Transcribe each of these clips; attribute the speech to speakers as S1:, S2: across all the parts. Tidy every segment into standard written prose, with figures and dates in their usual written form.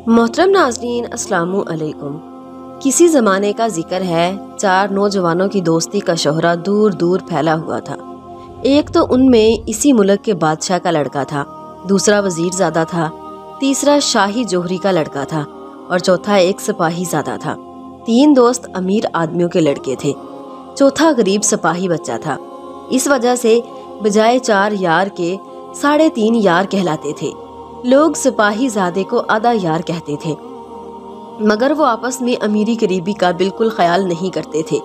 S1: मोहतरम नाज़रीन, अस्सलामु अलैकुम। किसी ज़माने का जिक्र है, 4 नौजवानों की दोस्ती का शोहरा दूर दूर फैला हुआ था। एक तो उनमें इसी मुल्क के बादशाह का लड़का था, दूसरा वज़ीरज़ादा था, तीसरा शाही जोहरी का लड़का था और चौथा एक सिपाही ज़ादा था। 3 दोस्त अमीर आदमियों के लड़के थे, चौथा गरीब सिपाही बच्चा था। इस वजह से बजाय 4 यार के 3.5 यार कहलाते थे। लोग सिपाही ज़ादे को आधा यार कहते थे, मगर वो आपस में अमीरी गरीबी का बिल्कुल ख्याल नहीं करते थे।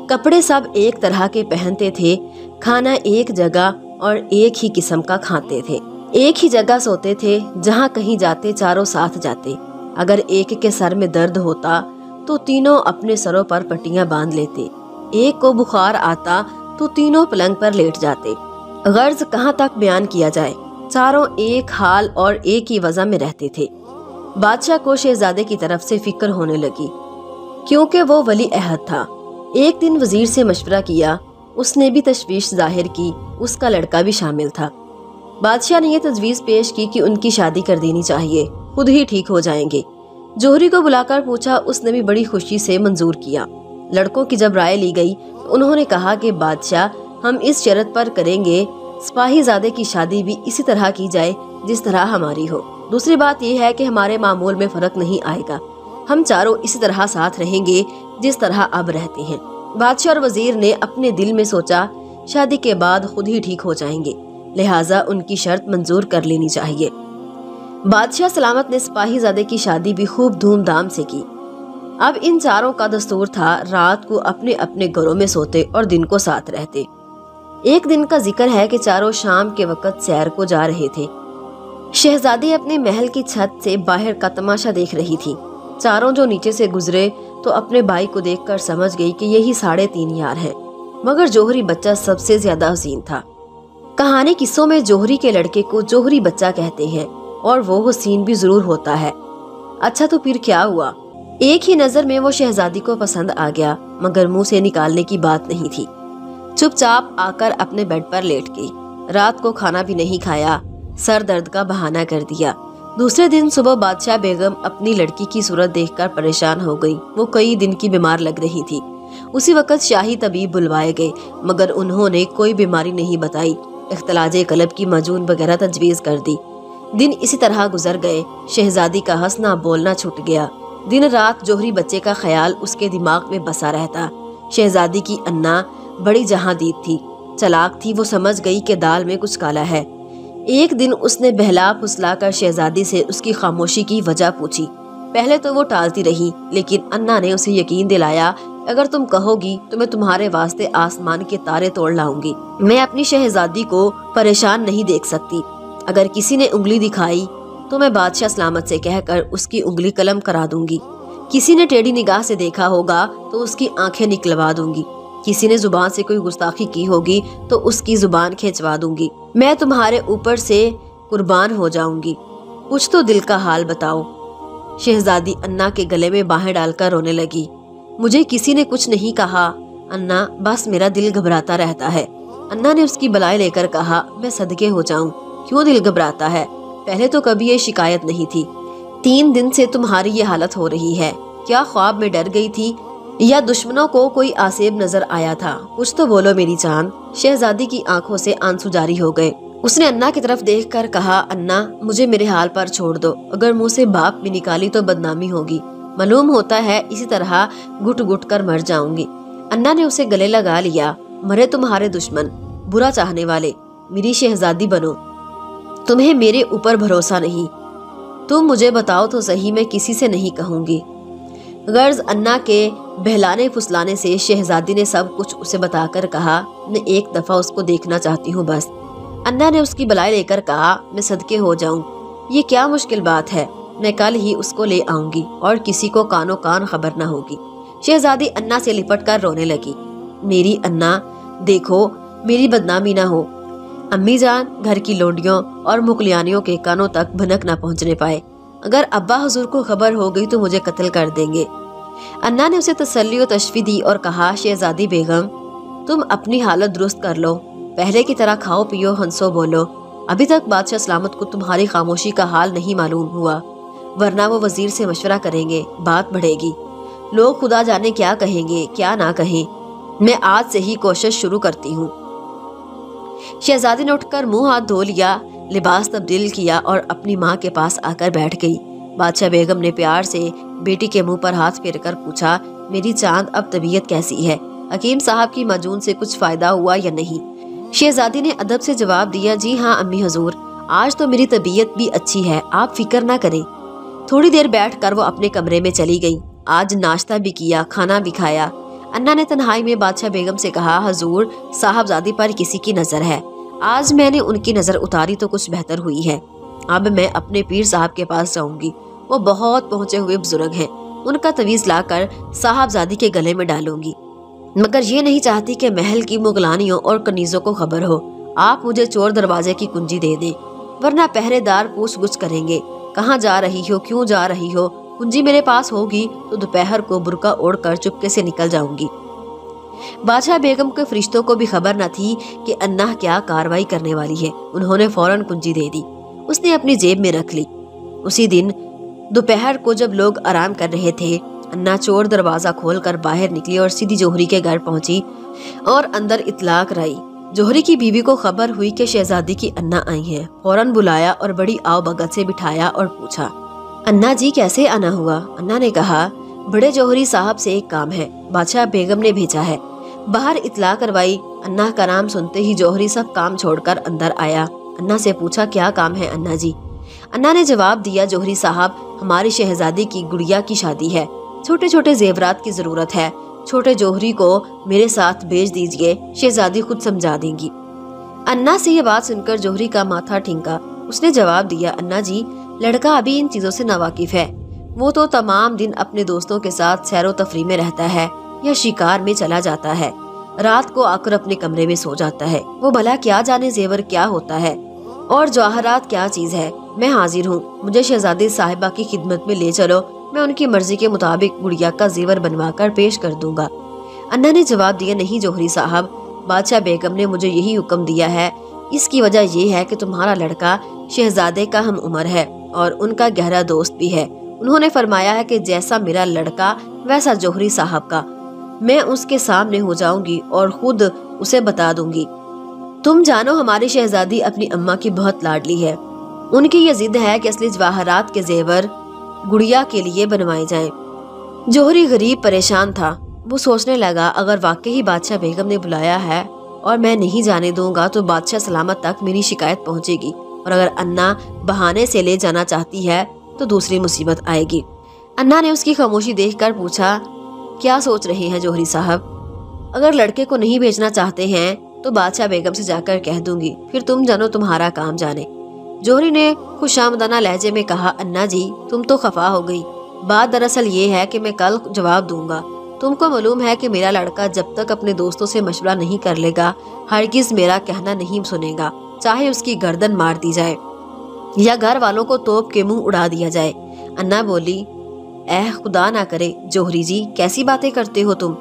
S1: कपड़े सब एक तरह के पहनते थे, खाना एक जगह और एक ही किस्म का खाते थे, एक ही जगह सोते थे, जहाँ कहीं जाते चारों साथ जाते। अगर एक के सर में दर्द होता तो तीनों अपने सरों पर पट्टियां बांध लेते। एक को बुखार आता तो तीनों पलंग पर लेट जाते। गर्ज कहाँ तक बयान किया जाए, चारों एक हाल और एक ही वजह में रहते थे। बादशाह को शहजादे की तरफ से फिक्र होने लगी, क्योंकि वो वली अहद था। एक दिन वजीर से मशवरा किया, उसने भी तशवीश जाहिर की, उसका लड़का भी शामिल था। बादशाह ने यह तजवीज़ पेश की कि उनकी शादी कर देनी चाहिए, खुद ही ठीक हो जाएंगे। जोहरी को बुलाकर पूछा, उसने भी बड़ी खुशी से मंजूर किया। लड़कों की जब राय ली गई तो उन्होंने कहा कि बादशाह, हम इस शर्त पर करेंगे सिपाही ज़ादे की शादी भी इसी तरह की जाए जिस तरह हमारी हो। दूसरी बात यह है कि हमारे मामूल में फर्क नहीं आएगा, हम चारों इसी तरह साथ रहेंगे जिस तरह अब रहते हैं। बादशाह और वजीर ने अपने दिल में सोचा, शादी के बाद खुद ही ठीक हो जाएंगे, लिहाजा उनकी शर्त मंजूर कर लेनी चाहिए। बादशाह सलामत ने सिपाही ज़ादे की शादी भी खूब धूमधाम से की। अब इन चारों का दस्तूर था, रात को अपने अपने घरों में सोते और दिन को साथ रहते। एक दिन का जिक्र है कि चारों शाम के वक़्त सैर को जा रहे थे। शहजादी अपने महल की छत से बाहर का तमाशा देख रही थी। चारों जो नीचे से गुजरे तो अपने भाई को देखकर समझ गई कि यही 3.5 यार है, मगर जोहरी बच्चा सबसे ज्यादा हसीन था। कहानी किस्सों में जोहरी के लड़के को जोहरी बच्चा कहते हैं और वो हसीन भी जरूर होता है। अच्छा, तो फिर क्या हुआ? एक ही नजर में वो शहजादी को पसंद आ गया, मगर मुंह से निकालने की बात नहीं थी। चुपचाप आकर अपने बेड पर लेट गई। रात को खाना भी नहीं खाया, सर दर्द का बहाना कर दिया। दूसरे दिन सुबह बादशाह बेगम अपनी लड़की की सूरत देखकर परेशान हो गई। वो कई दिन की बीमार लग रही थी। उसी वक्त शाही तबीब बुलवाए गए, मगर उन्होंने कोई बीमारी नहीं बताई। इख्तिलाजे कलब की माजून वगैरह तजवीज़ कर दी। दिन इसी तरह गुजर गए। शहजादी का हंसना बोलना छूट गया। दिन रात जोहरी बच्चे का ख्याल उसके दिमाग में बसा रहता। शहजादी की अन्ना बड़ी जहांदीद थी, चालाक थी। वो समझ गई कि दाल में कुछ काला है। एक दिन उसने बहला फुसला कर शहजादी से उसकी खामोशी की वजह पूछी। पहले तो वो टालती रही, लेकिन अन्ना ने उसे यकीन दिलाया, अगर तुम कहोगी तो मैं तुम्हारे वास्ते आसमान के तारे तोड़ लाऊंगी। मैं अपनी शहजादी को परेशान नहीं देख सकती। अगर किसी ने उंगली दिखाई तो मैं बादशाह सलामत से कहकर उसकी उंगली कलम करा दूंगी। किसी ने टेढ़ी निगाह से देखा होगा तो उसकी आंखें निकलवा दूंगी। किसी ने जुबान से कोई गुस्ताखी की होगी तो उसकी जुबान खिंचवा दूंगी। मैं तुम्हारे ऊपर से कुर्बान हो जाऊंगी। कुछ तो दिल का हाल बताओ। शहजादी अन्ना के गले में बाहें डालकर रोने लगी। मुझे किसी ने कुछ नहीं कहा अन्ना, बस मेरा दिल घबराता रहता है। अन्ना ने उसकी बलाई लेकर कहा, मैं सदके हो जाऊं, क्यों दिल घबराता है? पहले तो कभी ये शिकायत नहीं थी। 3 दिन से तुम्हारी ये हालत हो रही है। क्या ख्वाब में डर गई थी या दुश्मनों को कोई आसेब नजर आया था? कुछ तो बोलो मेरी जान। शहजादी की आंखों से आंसू जारी हो गए। उसने अन्ना की तरफ देखकर कहा, अन्ना, मुझे मेरे हाल पर छोड़ दो। अगर मुंह से बाप भी निकाली तो बदनामी होगी। मालूम होता है इसी तरह घुट घुट कर मर जाऊंगी। अन्ना ने उसे गले लगा लिया। मरे तुम्हारे दुश्मन, बुरा चाहने वाले, मेरी शहजादी बनो। तुम्हें मेरे ऊपर भरोसा नहीं? तुम मुझे बताओ तो सही, मैं किसी से नहीं कहूंगी। गर्ज अन्ना के बहलाने फुसलाने से शहजादी ने सब कुछ उसे बताकर कहा, मैं एक दफा उसको देखना चाहती हूँ बस। अन्ना ने उसकी बलाई लेकर कहा, मैं सदके हो जाऊं, ये क्या मुश्किल बात है। मैं कल ही उसको ले आऊंगी और किसी को कानो कान खबर न होगी। शहजादी अन्ना से लिपट कर रोने लगी। मेरी अन्ना, देखो मेरी बदनामी ना हो। अम्मी जान, घर की लोंडियों और मुकलियानियों के कानों तक भनक न पहुंचने पाए। अगर अब्बा हुजूर को खबर हो गई तो मुझे कत्ल कर देंगे। अन्ना ने उसे तसल्ली और तशफी दी और कहा, शहजादी बेगम, तुम अपनी हालत दुरुस्त कर लो, पहले की तरह खाओ पियो हंसो बोलो। अभी तक बादशाह सलामत को तुम्हारी खामोशी का हाल नहीं मालूम हुआ। ورنہ وہ وزیر سے مشورہ کریں گے، بات بڑھے گی، لوگ خدا جانے کیا کہیں گے کیا نہ کہیں۔ میں آج سے ہی کوشش شروع کرتی ہوں۔ شہزادی نے اٹھ کر منہ ہاتھ دھو لیا، لباس تبدیل کیا اور اپنی ماں کے پاس آ کر بیٹھ گئی۔ بادشاہ بیگم نے پیار سے بیٹی کے منہ پر ہاتھ پھیر کر پوچھا، میری چاند اب طبیعت کیسی ہے؟ حکیم صاحب کی مجون سے کچھ فائدہ ہوا یا نہیں؟ شہزادی نے ادب سے جواب دیا، جی ہاں امی حضور، آج تو میری طبیعت بھی اچھی ہے، آپ فکر نہ کریں۔ تھوڑی دیر بیٹھ کر وہ اپنے کمرے میں چلی گئی۔ آج ناشتہ بھی کیا، کھانا بھی کھایا۔ انا نے تنہائی میں بادشاہ بیگم سے کہا، حضور صاحبزادی پر کسی کی نظر ہے، آج میں نے ان کی نظر اتاری تو کچھ بہتر ہوئی ہے۔ اب میں اپنے پیر صاحب کے پاس جاؤں گی، وہ بہت پہنچے ہوئے بزرگ ہیں، ان کا تویز لا کر صاحبزادی کے گلے میں ڈالوں گی، مگر یہ نہیں چاہتی کہ محل کی مغلانیوں اور کنیزوں کو خبر ہو۔ آپ مجھے چور دروازے کی کنجی دے دیں، ورنہ پہرے دار پوچھ گچھ کریں گے، کہاں جا رہی ہو، کیوں جا رہی ہو؟ کنجی میرے پاس ہوگی تو دوپہر کو برقع اوڑھ کر چپکے سے نکل جاؤں گی۔ بادشاہ بیگم کے فرشتوں کو بھی خبر نہ تھی کہ انا کیا کاروائی کرنے والی ہے۔ انہوں نے فوراً کنجی دے دی، اس نے اپنی جیب میں رکھ لی۔ اسی دن دوپہر کو جب لوگ آرام کر رہے تھے، انا چور دروازہ کھول کر باہر نکلی اور سیدھی جوہری کے گھر پہنچی اور اندر اطلاع کرائی۔ جوہری کی بیوی کو خبر ہوئی کہ شہزادی کی انا آئی ہیں، فوراً بلایا اور بڑی آؤ بھگت سے بٹھایا اور پوچھا، انا جی کیسے آنا ہوا؟ انا نے کہا، بڑے جوہری صاحب سے ایک کام ہے، بادشاہ بیگم نے بھیجا ہے۔ باہر اطلاع کروائی۔ انا کا نام سنتے ہی جوہری سب کام چھوڑ کر اندر آیا۔ انا سے پوچھا، کیا کام ہے انا جی؟ انا نے جواب دیا، جوہری صاحب ہماری شہزادی کی گڑیا کی شادی ہے، چھوٹے چھوٹے زیورات کی ضرورت ہے، چھوٹے جوہری کو میرے ساتھ بھیج دیجئے، شہزادی خود سمجھا دیں گی۔ انا سے یہ بات سن کر جوہری کا ماتھا ٹھنکا۔ اس نے جواب دیا، انا جی لڑکا ابھی ان چیزوں سے ناواقف ہے، وہ تو تمام دن اپنے دوستوں کے ساتھ سیر و تفریح میں رہتا ہے یا شکار میں چلا جاتا ہے، رات کو آ کر اپنے کمرے میں سو جاتا ہے، وہ بھلا کیا جانے زیور کیا ہوتا ہے اور جواہرات کیا چیز ہے۔ میں حاضر ہوں، مجھے شہزادی صاحبہ کی خدمت میں لے چلو، میں ان کی مرضی کے مطابق گڑیا کا زیور بنوا کر پیش کر دوں گا۔ انا نے جواب دیا، نہیں جوہری صاحب، بادشاہ بیگم نے مجھے یہی حکم دیا ہے، اس کی وجہ یہ ہے کہ تمہارا لڑکا شہزادے کا ہم عمر ہے اور ان کا گہرا دوست بھی ہے۔ انہوں نے فرمایا ہے کہ جیسا میرا لڑکا ویسا جوہری صاحب کا، میں اس کے سامنے ہو جاؤں گی اور خود اسے بتا دوں گی۔ تم جانو ہماری شہزادی اپنی اماں کی بہت لاڈلی ہے، ان کی یہ ضد ہے کہ اصلی جواہرات کے زیور گڑیا کے لیے بنوائے جائیں۔ جوہری غریب پریشان تھا، وہ سوچنے لگا اگر واقعی بادشاہ بیگم نے بلایا ہے اور میں نہیں جانے دوں گا تو بادشاہ سلامت تک میری شکایت پہنچے گی، اور اگر انا بہانے سے لے جانا چاہتی ہے تو دوسری مصیبت آئے گی۔ انا نے اس کی خاموشی دیکھ کر پوچھا، کیا سوچ رہے ہیں جوہری صاحب؟ اگر لڑکے کو نہیں بھیجنا چاہتے ہیں تو بادشاہ بیگم سے جا کر کہہ دوں گی، پھر تم جانو تمہارا کام جانے۔ جوہری نے خوش آمدانہ لہجے میں کہا، انا جی تم تو خفا ہو گئی، بات دراصل یہ ہے کہ میں کل جواب دوں گا۔ تم کو معلوم ہے کہ میرا لڑکا جب تک اپنے دوستوں سے مشورہ نہیں کر لے گا ہرگز میرا کہنا نہیں سنے گا، چاہے اس کی گردن مار دی جائے یا گھر والوں کو توپ کے منہ اڑا دیا جائے۔ انا بولی، اے خدا نہ کرے جوہری جی، کیسی باتیں کرتے ہو تم؟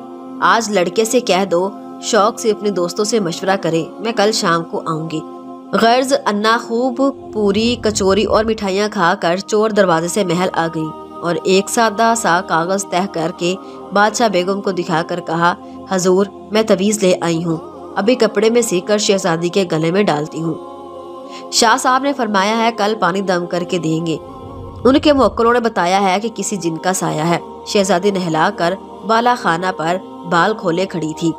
S1: آج لڑکے سے کہہ دو شوق سے اپنے دوستوں سے مشورہ کرے، میں کل شام کو آؤں گی۔ غرض انا خوب پوری کچوری اور مٹھائیاں کھا کر چور دروازے سے محل آ گئی اور ایک سادہ سا کاغذ تہہ کر کے بادشاہ بیگم کو دکھا کر کہا، حضور میں تویز لے آئی ہوں، ابھی کپڑے میں سی کر شہزادی کے گلے میں ڈالتی ہوں۔ شاہ صاحب نے فرمایا ہے کل پانی دم کر کے دیں گے، ان کے موکلوں نے بتایا ہے کہ کسی جن کا سایہ ہے۔ شہزادی نہلا کر بالا خانہ پر بال کھولے کھڑی تھی،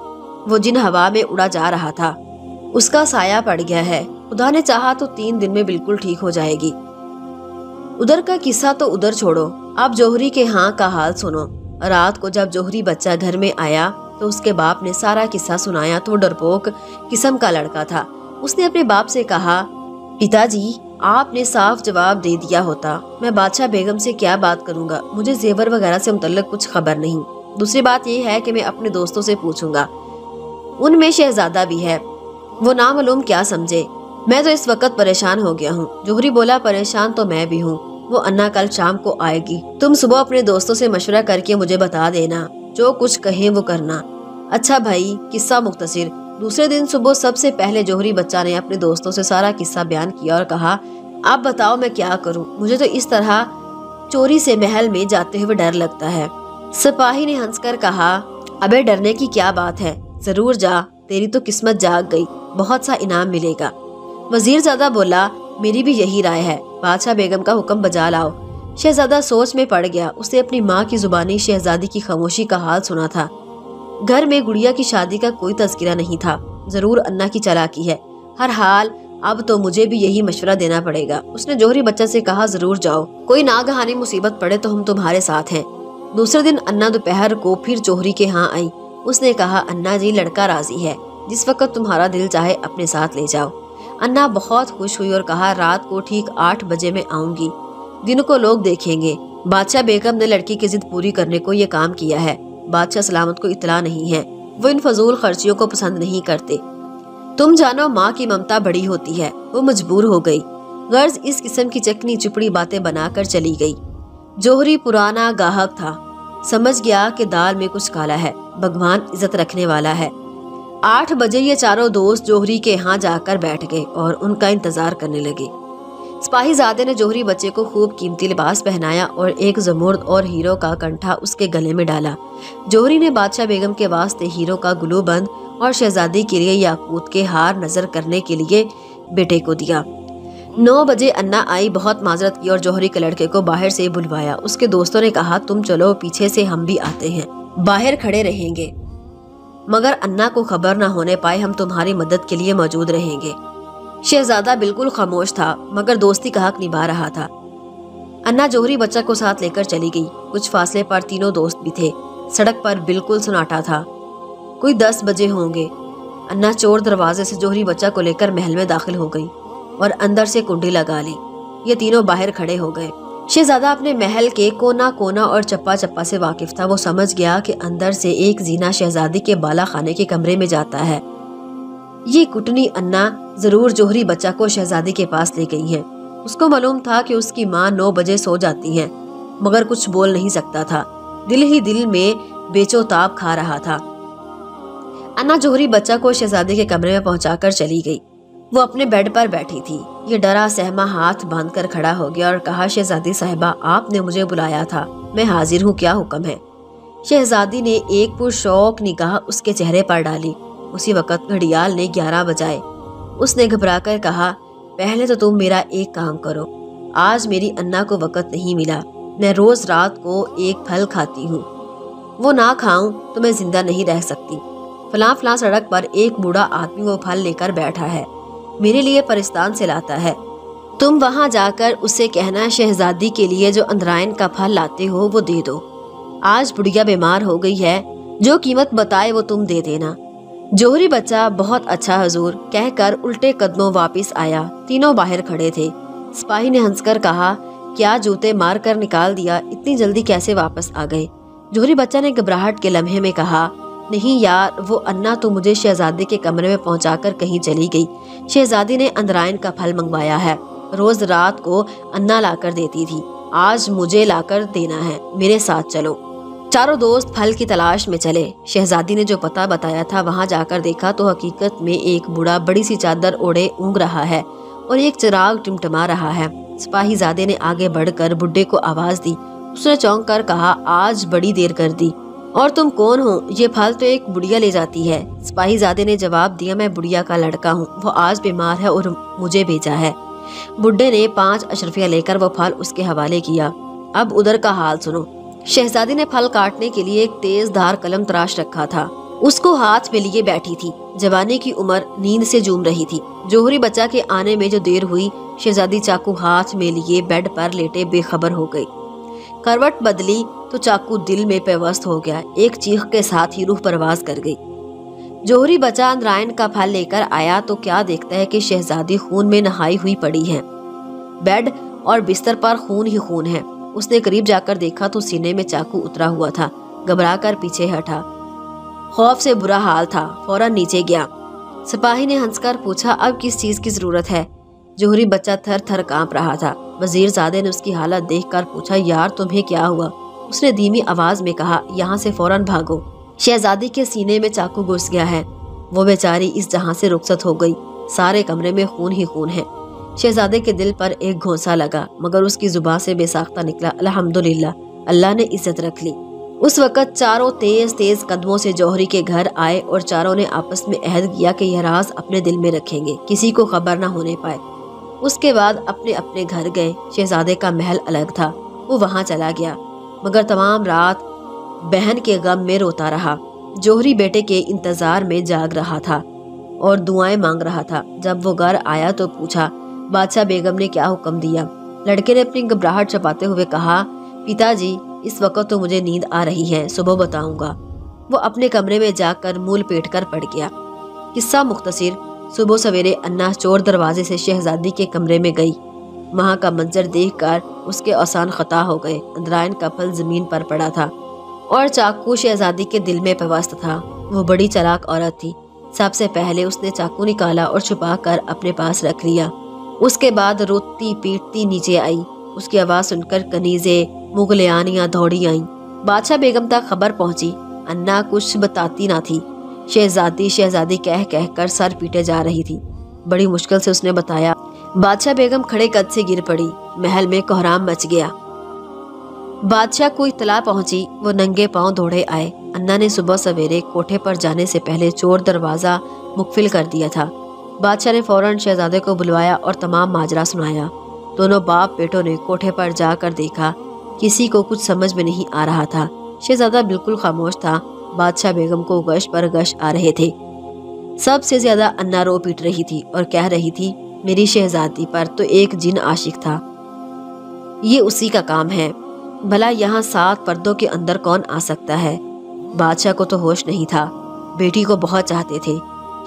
S1: وہ جن ہوا میں اڑا جا رہا تھا اس کا سایہ پڑ گیا ہے، خدا نے چاہا تو 3 دن میں بالکل ٹھیک ہو جائے گی۔ ادھر کا قصہ تو ادھر چھوڑو، اب جوہری کے ہاں کا حال سنو۔ رات کو جب جوہری بچہ گھر میں آیا تو اس کے باپ نے سارا قصہ سنایا تو ڈرپوک قسم کا لڑکا تھا۔ اس نے اپنے باپ سے کہا، پتا جی آپ نے صاف جواب دے دیا ہوتا، میں بادشاہ بیگم سے کیا بات کروں گا، مجھے زیور وغیرہ سے متعلق کچھ خبر نہیں۔ دوسری بات یہ ہے کہ میں اپنے دوستوں سے پوچھوں گا، ان میں شہزادہ بھی ہے، وہ نامعلوم کیا سمجھے، میں تو اس وقت پریشان ہو گیا ہوں۔ جوہری بولا، پریشان تو میں بھی ہوں، وہ انا کل شام کو آئے گی، تم صبح اپنے دوستوں سے مشورہ کر کے مجھے بتا دینا، جو کچھ کہیں وہ کرنا۔ اچھا بھائی، قصہ مختصر۔ دوسرے دن صبح سب سے پہلے جوہری بچہ نے اپنے دوستوں سے سارا قصہ بیان کیا اور کہا، اب بتاؤ میں کیا کروں، مجھے تو اس طرح चोरी से महल में जाते हुए डर लगता है। सिपाही ने हंसकर कहा, अबे डरने की क्या बात है, जरूर जा, तेरी तो किस्मत जाग गई, बहुत सा इनाम मिलेगा। वजीरजादा बोला, मेरी भी यही राय है, बादशाह बेगम का हुक्म बजा लाओ। शहजादा सोच में पड़ गया। उसे अपनी माँ की जुबानी शहजादी की खामोशी का हाल सुना था। घर में गुड़िया की शादी का कोई तज़किरा नहीं था। जरूर अन्ना की चालाकी है। हर हाल अब तो मुझे भी यही मशवरा देना पड़ेगा। उसने जौहरी बच्चा से कहा, जरूर जाओ, कोई नागहानी मुसीबत पड़े तो हम तुम्हारे साथ हैं। दूसरे दिन अन्ना दोपहर को फिर जौहरी के यहाँ आई। उसने कहा, अन्ना जी, लड़का राजी है, जिस वक्त तुम्हारा दिल चाहे अपने साथ ले जाओ। अन्ना बहुत खुश हुई और कहा, रात को ठीक 8 बजे मैं आऊंगी। दिन को लोग देखेंगे। बादशाह बेगम ने लड़की की जिद पूरी करने को ये काम किया है। बादशाह सलामत को इतला नहीं है, वो इन फजूल खर्चियों को पसंद नहीं करते। तुम जानो, माँ की ममता बड़ी होती है। वो मजबूर हो गई। गर्ज इस किस्म की चकनी चुपड़ी बातें बनाकर चली गई। जौहरी पुराना गाहक था, समझ गया कि दाल में कुछ काला है। भगवान इज्जत रखने वाला है। 8 बजे ये चारों दोस्त जौहरी के यहाँ जाकर बैठ गए और उनका इंतजार करने लगे। सिपाहीजादे ने जौहरी बच्चे को खूब कीमती लिबास पहनाया और एक जमुर्द और हीरो का कंठा उसके गले में डाला। जौहरी ने बादशाह बेगम के वास्ते हीरो का गुलूबंद और शहजादी के लिए याकूत के हार नजर करने के लिए बेटे को दिया। 9 बजे अन्ना आई। बहुत माजरत की और जौहरी के लड़के को बाहर से बुलवाया। उसके दोस्तों ने कहा, तुम चलो, पीछे से हम भी आते हैं, बाहर खड़े रहेंगे, मगर अन्ना को खबर न होने पाए, हम तुम्हारी मदद के लिए मौजूद रहेंगे। शहजादा बिल्कुल खामोश था, मगर दोस्ती का हक निभा रहा था। अन्ना जौहरी बच्चा को साथ लेकर चली गई। कुछ फासले पर तीनों दोस्त भी थे। सड़क पर बिल्कुल सन्नाटा था। कोई 10 बजे होंगे। अन्ना चोर दरवाजे से जौहरी बच्चा को लेकर महल में दाखिल हो गई और अंदर से कुंडी लगा ली। ये तीनों बाहर खड़े हो गए। शहजादा अपने महल के कोना कोना और चप्पा चप्पा से वाकिफ था। वो समझ गया कि अंदर से एक जीना शहजादी के बाला खाने के कमरे में जाता है। ये कुटनी अन्ना जरूर जौहरी बच्चा को शहजादी के पास ले गई है। उसको मालूम था कि उसकी माँ 9 बजे सो जाती है, मगर कुछ बोल नहीं सकता था। दिल ही दिल में बेचोताब खा रहा था। अन्ना जौहरी बच्चा को शहजादी के कमरे में पहुंचाकर चली गई। वो अपने बेड पर बैठी थी। ये डरा सहमा हाथ बांधकर खड़ा हो गया और कहा, शहजादी साहिबा, आपने मुझे बुलाया था, मैं हाजिर हूँ, क्या हुक्म है? शहजादी ने एक पुरशौक निगाह उसके चेहरे पर डाली। उसी वक्त घड़ियाल ने 11 बजाए। उसने घबराकर कहा, पहले तो तुम मेरा एक काम करो। आज मेरी अन्ना को वक्त नहीं मिला। मैं रोज रात को एक फल खाती हूँ, वो ना खाऊं तो मैं जिंदा नहीं रह सकती। फलां फलां सड़क पर एक बूढ़ा आदमी वो फल लेकर बैठा है, मेरे लिए परिस्तान से लाता है। तुम वहां जाकर उससे कहना, शहजादी के लिए जो अंदराइन का फल लाते हो वो दे दो। आज बुढ़िया बीमार हो गई है, जो कीमत बताए वो तुम दे देना। जौहरी बच्चा, बहुत अच्छा हजूर, कहकर उल्टे कदमों वापस आया। तीनों बाहर खड़े थे। सिपाही ने हंसकर कहा, क्या जूते मार कर निकाल दिया, इतनी जल्दी कैसे वापस आ गए? जौहरी बच्चा ने घबराहट के लम्हे में कहा, नहीं यार, वो अन्ना तो मुझे शहजादी के कमरे में पहुंचाकर कहीं चली गई। शहजादी ने अंदराइन का फल मंगवाया है, रोज रात को अन्ना लाकर देती थी, आज मुझे लाकर देना है, मेरे साथ चलो। चारों दोस्त फल की तलाश में चले। शहजादी ने जो पता बताया था वहां जाकर देखा तो हकीकत में एक बूढ़ा बड़ी सी चादर ओढ़े ऊँग रहा है और एक चिराग टिमटिमा रहा है। सिपाहीजादे ने आगे बढ़कर बुड्ढे को आवाज दी। उसने चौंक कर कहा, आज बड़ी देर कर दी, और तुम कौन हो? ये फल तो एक बुढ़िया ले जाती है। सिपाहीजादे ने जवाब दिया, मैं बुढ़िया का लड़का हूँ, वो आज बीमार है और मुझे भेजा है। बुड्ढे ने 5 अशरफिया लेकर वो फल उसके हवाले किया। अब उधर का हाल सुनो। शहजादी ने फल काटने के लिए एक तेज धार कलम तराश रखा था, उसको हाथ में लिए बैठी थी। जवानी की उम्र नींद से जूम रही थी। जौहरी बच्चा के आने में जो देर हुई, शहजादी चाकू हाथ में लिए बेड पर लेटे बेखबर हो गई। करवट बदली तो चाकू दिल में पेवस्त हो गया। एक चीख के साथ ही रूह परवाज कर गई। जौहरी बच्चा अंदराइन का फल लेकर आया तो क्या देखता है कि शहजादी खून में नहाई हुई पड़ी है। बेड और बिस्तर पर खून ही खून है। उसने करीब जाकर देखा तो सीने में चाकू उतरा हुआ था। घबराकर पीछे हटा, खौफ से बुरा हाल था। फौरन नीचे गया। सिपाही ने हंसकर पूछा, अब किस चीज की जरूरत है? जौहरी बच्चा थर थर कांप रहा था। वजीरजादे ने उसकी हालत देखकर पूछा, यार तुम्हें क्या हुआ? उसने धीमी आवाज में कहा, यहाँ से फौरन भागो, शहजादी के सीने में चाकू घुस गया है। वो बेचारी इस जहां से रुखसत हो गई। सारे कमरे में खून ही खून है। شہزادے کے دل پر ایک گھونسا لگا، مگر اس کی زبان سے بے ساختہ نکلا، الحمدللہ، اللہ نے عزت رکھ لی۔ اس وقت چاروں تیز تیز قدموں سے جوہری کے گھر آئے اور چاروں نے آپس میں عہد کیا کہ یہ راز اپنے دل میں رکھیں گے، کسی کو خبر نہ ہونے پائے۔ اس کے بعد اپنے اپنے گھر گئے۔ شہزادے کا محل الگ تھا، وہ وہاں چلا گیا، مگر تمام رات بہن کے غم میں روتا رہا۔ جوہری بیٹے کے انتظار میں جاگ رہا تھا اور دعائیں مانگ رہا تھا۔ جب وہ گھر آیا تو پوچھا، بادشاہ بیگم نے کیا حکم دیا؟ لڑکے نے اپنی گھبراہٹ چھپاتے ہوئے کہا، پتا جی، اس وقت تو مجھے نیند آ رہی ہے، صبح بتاؤں گا۔ وہ اپنے کمرے میں جا کر مول پیٹ کر پڑ گیا۔ قصہ مختصر، صبح سویرے انا چور دروازے سے شہزادی کے کمرے میں گئی۔ وہاں کا منظر دیکھ کر اس کے آسان خطا ہو گئے۔ اندرائن کا پھل زمین پر پڑا تھا اور چاقو شہزادی کے دل میں پیوست تھا۔ وہ بڑی چلاک عورت تھی۔ سب سے پہلے اس نے چاقو نکالا اور چھپا کر اپنے پاس رکھ لیا۔ اس کے بعد روتی پیٹتی نیچے آئی۔ اس کی آواز سن کر کنیزیں مغلیانیاں دوڑی آئیں۔ بادشاہ بیگم تک خبر پہنچی۔ انا کچھ بتاتی نہ تھی۔ شہزادی کہہ کر سر پیٹے جا رہی تھی۔ بڑی مشکل سے اس نے بتایا۔ بادشاہ بیگم کھڑے قد سے گر پڑی۔ محل میں کوہرام مچ گیا۔ بادشاہ کو اطلاع پہنچی، وہ ننگے پاؤں دوڑے آئے۔ انا نے صبح سویرے کوٹھے پر جانے سے پہلے چور دروازہ مقفل کر دیا تھا۔ بادشاہ نے فوراً شہزادے کو بلوایا اور تمام ماجرا سنایا۔ دونوں باپ بیٹوں نے کوٹھے پر جا کر دیکھا، کسی کو کچھ سمجھ میں نہیں آ رہا تھا۔ شہزادہ بالکل خاموش تھا۔ بادشاہ بیگم کو غش پر غش آ رہے تھے۔ سب سے زیادہ انا رو پیٹ رہی تھی اور کہہ رہی تھی، میری شہزادی پر تو ایک جن عاشق تھا، یہ اسی کا کام ہے، بھلا یہاں 7 پردوں کے اندر کون آ سکتا ہے؟ بادشاہ کو تو ہوش نہیں تھا، بیٹی کو بہت چاہتے تھے۔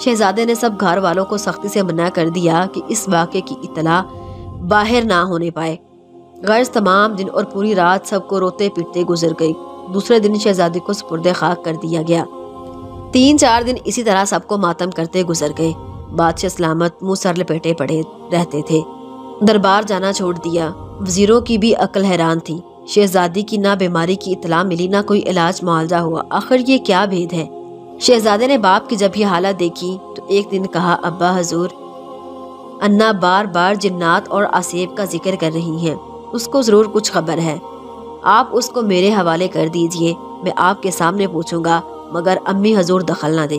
S1: شہزادے نے سب گھر والوں کو سختی سے منع کر دیا کہ اس واقعے کی اطلاع باہر نہ ہونے پائے۔ غرض تمام دن اور پوری رات سب کو روتے پیٹتے گزر گئی۔ دوسرے دن شہزادی کو سپرد خاک کر دیا گیا۔ 3-4 دن اسی طرح سب کو ماتم کرتے گزر گئے۔ بادشاہ سلامت منہ سر لپیٹے پڑے رہتے تھے۔ دربار جانا چھوڑ دیا۔ وزیروں کی بھی عقل حیران تھی۔ شہزادی کی نہ بیماری کی اطلاع ملی، نہ کوئی علاج معالجہ ہوا۔ آخر یہ کیا بھید ہے؟ شہزادے نے باپ کی جب یہ حالت دیکھی تو ایک دن کہا، ابا حضور، انا بار بار جنات اور آسیب کا ذکر کر رہی ہیں، اس کو ضرور کچھ خبر ہے، آپ اس کو میرے حوالے کر دیجئے، میں آپ کے سامنے پوچھوں گا، مگر امی حضور دخل نہ دے۔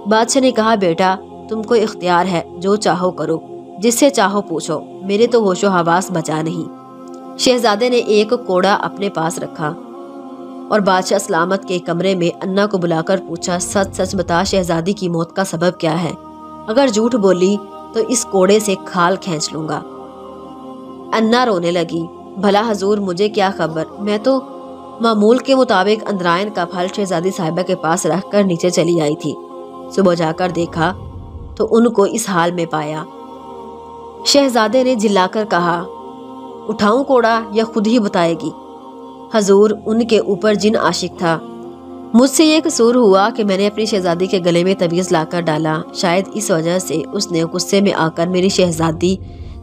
S1: بادشاہ نے کہا، بیٹا تم کو اختیار ہے، جو چاہو کرو، جس سے چاہو پوچھو، میرے تو ہوش و حواس بچا نہیں۔ شہزادے نے ایک کوڑا اپنے پاس رکھا اور بادشاہ سلامت کے کمرے میں انا کو بلا کر پوچھا، سچ سچ بتا، شہزادی کی موت کا سبب کیا ہے؟ اگر جھوٹ بولی تو اس کوڑے سے کھال کھینچ لوں گا۔ انا رونے لگی، بھلا حضور مجھے کیا خبر، میں تو معمول کے مطابق اندرائن کا پھل شہزادی صاحبہ کے پاس رکھ کر نیچے چلی آئی تھی۔ صبح جا کر دیکھا تو ان کو اس حال میں پایا۔ شہزادے نے جلا کر کہا، اٹھاؤں کوڑا یا خود ہی بتائے گی؟ حضور، ان کے اوپر جن عاشق تھا، مجھ سے یہ قصور ہوا کہ میں نے اپنی شہزادی کے گلے میں تعویذ لا کر ڈالا، شاید اس وجہ سے اس نے غصے میں آ کر میری شہزادی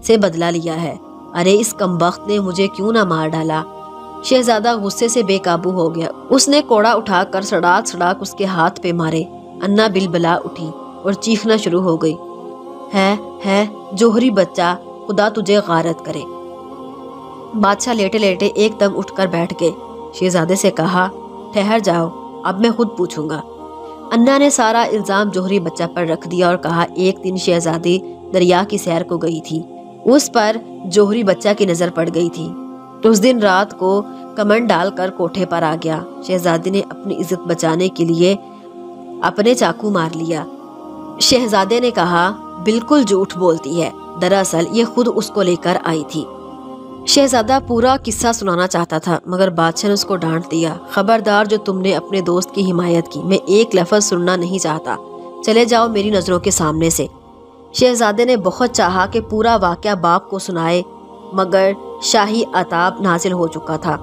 S1: سے بدلہ لیا ہے۔ ارے اس کمبخت نے مجھے کیوں نہ مار ڈالا؟ شہزادہ غصے سے بے قابو ہو گیا۔ اس نے کوڑا اٹھا کر سڑاک سڑاک اس کے ہاتھ پہ مارے۔ انا بلبلا اٹھی اور چیخنا شروع ہو گئی، ہے جوہری بچہ، خدا تجھے غارت کرے۔ بادشاہ لیٹے لیٹے ایک دم اٹھ کر بیٹھ گئے۔ شہزادے سے کہا، ٹھہر جاؤ، اب میں خود پوچھوں گا۔ انا نے سارا الزام جوہری بچہ پر رکھ دیا اور کہا، ایک دن شہزادی دریا کی سیر کو گئی تھی، اس پر جوہری بچہ کی نظر پڑ گئی تھی، تو اس دن رات کو کمن ڈال کر کوٹھے پر آ گیا۔ شہزادی نے اپنی عزت بچانے کے لیے اپنے چاقو مار لیا۔ شہزادے نے کہا، بالکل جھوٹ بولتی ہے، دراصل یہ خود اس کو لے کر آئی تھی۔ شہزادہ پورا قصہ سنانا چاہتا تھا، مگر بادشاہ نے اس کو ڈانٹ دیا، خبردار جو تم نے اپنے دوست کی حمایت کی، میں ایک لفظ سننا نہیں چاہتا، چلے جاؤ میری نظروں کے سامنے سے۔ شہزادے نے بہت چاہا کہ پورا واقعہ باپ کو سنائے، مگر شاہی عتاب نازل ہو چکا تھا۔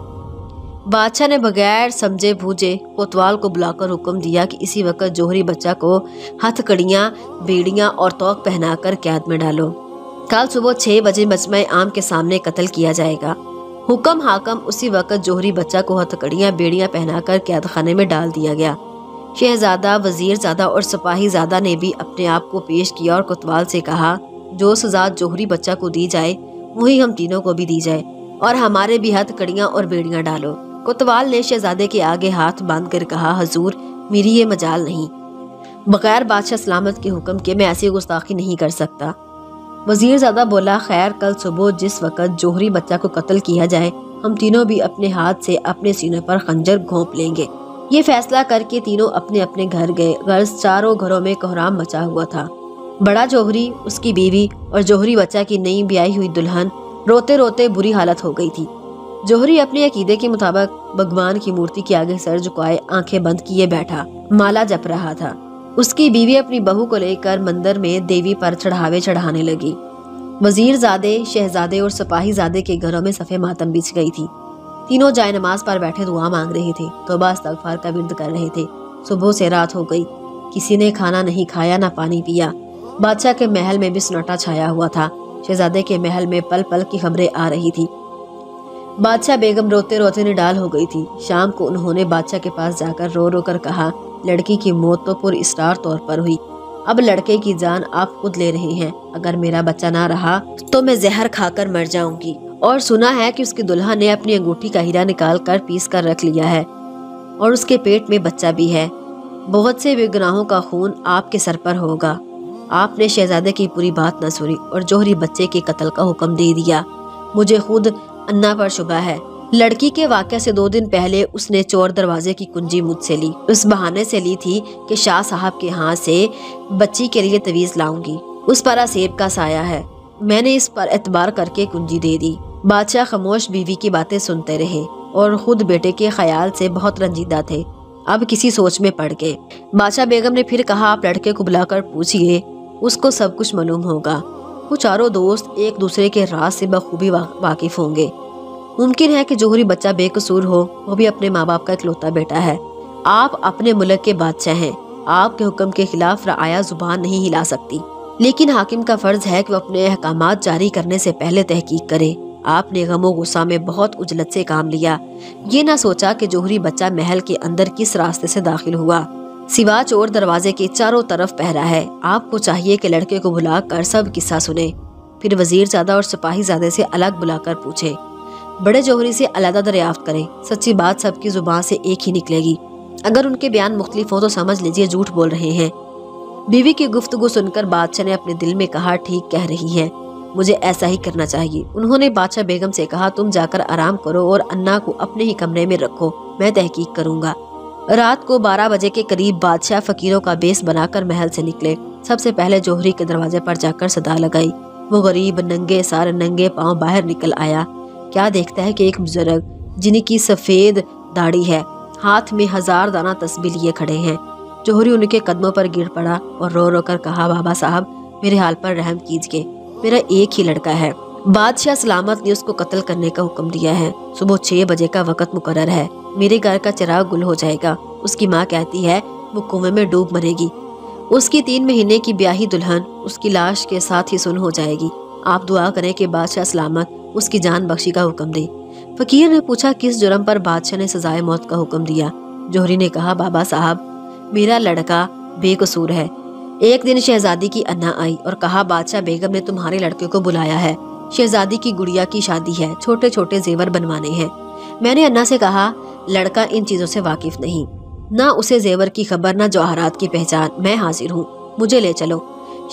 S1: بادشاہ نے بغیر سمجھے بوجھے کوتوال کو بلا کر حکم دیا کہ اسی وقت جوہری بچہ کو ہتھ کڑیاں، بیڑیاں اور توق پہنا کر قید میں ڈالو، کل صبح 6 بجے مجمع عام کے سامنے قتل کیا جائے گا۔ حکم حاکم اسی وقت جوہری بچہ کو ہتھ کڑیاں بیڑیاں پہنا کر قید خانے میں ڈال دیا گیا۔ شہزادہ، وزیر زادہ اور سپاہی زادہ نے بھی اپنے آپ کو پیش کیا اور کوتوال سے کہا، जो सजा जौहरी बच्चा को दी जाए वही हम तीनों को भी दी जाए, और हमारे भी हाथ कड़ियां और बेड़ियां डालो। कोतवाल ने शहजादे के आगे हाथ बांधकर कहा, हजूर मेरी ये मजाल नहीं, बगैर बादशाह सलामत के हुक्म के मैं ऐसी गुस्ताखी नहीं कर सकता। वजीरजादा बोला, खैर कल सुबह जिस वक्त जौहरी बच्चा को कत्ल किया जाए हम तीनों भी अपने हाथ से अपने सीने पर खंजर घोंप लेंगे। ये फैसला करके तीनों अपने अपने घर गए। गर्ज चारों घरों में कोहराम मचा हुआ था। बड़ा जौहरी, उसकी बीवी और जौहरी बच्चा की नई ब्याही हुई दुल्हन रोते रोते बुरी हालत हो गई थी। जौहरी अपने अकीदे के मुताबिक भगवान की मूर्ति के आगे सर झुकाए आंखें बंद किए बैठा माला जप रहा था। उसकी बीवी अपनी बहू को लेकर मंदिर में देवी पर चढ़ावे चढ़ाने लगी। वजीरजादे, शहजादे और सिपाहीजादे के घरों में सफ़े मातम बिछ गई थी। तीनों जाए नमाज पर बैठे दुआ मांग रहे थे, तौबा इस्तगफार का विर्द कर रहे थे। सुबह से रात हो गई, किसी ने खाना नहीं खाया ना पानी पिया। बादशाह के महल में भी सन्नाटा छाया हुआ था। शहजादे के महल में पल पल की खबरें आ रही थी। बादशाह बेगम रोते रोते निडाल हो गई थी। शाम को उन्होंने बादशाह के पास जाकर रो रो कर कहा, लड़की की मौत तो पुरइसरार तौर पर हुई, अब लड़के की जान आप खुद ले रहे हैं। अगर मेरा बच्चा ना रहा तो मैं जहर खाकर मर जाऊंगी। और सुना है कि उसकी दुल्हा ने अपनी अंगूठी का हीरा निकाल कर पीस कर रख लिया है और उसके पेट में बच्चा भी है। बहुत से बेगुनाहों का खून आपके सर पर होगा। आपने शहजादे की पूरी बात न सुनी और जौहरी बच्चे के कत्ल का हुक्म दे दिया। मुझे खुद अन्ना पर शुबा है। लड़की के वाक़या से 2 दिन पहले उसने चोर दरवाजे की कुंजी मुझसे ली। उस बहाने से ली थी कि शाह साहब के हाथ से बच्ची के लिए तवीज़ लाऊंगी। उस पर असेब का साया है। मैंने इस पर एतबार करके कुंजी दे दी। बादशाह खामोश बीवी की बातें सुनते रहे और खुद बेटे के ख्याल से बहुत रंजीदा थे। अब किसी सोच में पड़ गए। बादशाह बेगम ने फिर कहा, आप लड़के को बुलाकर पूछिए, उसको सब कुछ मालूम होगा। वो चारों दोस्त एक दूसरे के राज से बखूबी वाकिफ होंगे। मुमकिन है कि जौहरी बच्चा बेकसूर हो, वो भी अपने माँ बाप का इकलौता बेटा है। आप अपने मुल्क के बादशाह हैं, आपके हुक्म के खिलाफ रआया जुबान नहीं हिला सकती, लेकिन हाकिम का फर्ज है कि वो अपने अहकामात जारी करने से पहले तहकीक करे। आपने गमो गुस्सा में बहुत उजलत से काम लिया। ये ना सोचा कि जौहरी बच्चा महल के अंदर किस रास्ते से दाखिल हुआ। सिवा चोर दरवाजे के चारों तरफ पहरा है। आपको चाहिए कि लड़के को बुलाकर सब किस्सा सुने, फिर वजीरजादा और सिपाहीजादे से अलग बुलाकर पूछे, बड़े जौहरी से अलग दरियाफ्त करें। सच्ची बात सबकी जुबान से एक ही निकलेगी। अगर उनके बयान मुख्तलिफ हो तो समझ लीजिए झूठ बोल रहे हैं। बीवी की गुफ्तगू सुनकर बादशाह ने अपने दिल में कहा, ठीक कह रही है, मुझे ऐसा ही करना चाहिए। उन्होंने बादशाह बेगम से कहा, तुम जाकर आराम करो और अन्ना को अपने ही कमरे में रखो, मैं तहकीक करूंगा। रात को 12 बजे के करीब बादशाह फकीरों का बेस बनाकर महल से निकले। सबसे पहले जौहरी के दरवाजे पर जाकर सदा लगाई। वो गरीब नंगे सारे नंगे पांव बाहर निकल आया। क्या देखता है कि एक बुजुर्ग जिनकी सफेद दाढ़ी है, हाथ में 1000 दाना तस्बीह लिए खड़े हैं। जौहरी उनके कदमों पर गिर पड़ा और रो रो कर कहा, बाबा साहब मेरे हाल पर रहम कीजिए, मेरा एक ही लड़का है। बादशाह सलामत ने उसको कत्ल करने का हुक्म दिया है। सुबह 6 बजे का वक्त मुकर्रर है। मेरे घर का चिराग गुल हो जाएगा। उसकी माँ कहती है वो कुएं में डूब मरेगी। उसकी 3 महीने की ब्याही दुल्हन उसकी लाश के साथ ही सुन हो जाएगी। आप दुआ करें कि बादशाह सलामत उसकी जान बख्शी का हुक्म दे। फकीर ने पूछा, किस जुर्म पर बादशाह ने सजाए मौत का हुक्म दिया? जौहरी ने कहा, बाबा साहब मेरा लड़का बेकसूर है। एक दिन शहजादी की अन्ना आई और कहा, बादशाह बेगम ने तुम्हारे लड़के को बुलाया है। शहजादी की गुड़िया की शादी है, छोटे छोटे जेवर बनवाने हैं। मैंने अन्ना से कहा, लड़का इन चीजों से वाकिफ नहीं, ना उसे जेवर की खबर ना जवाहरात की पहचान। मैं हाजिर हूँ, मुझे ले चलो।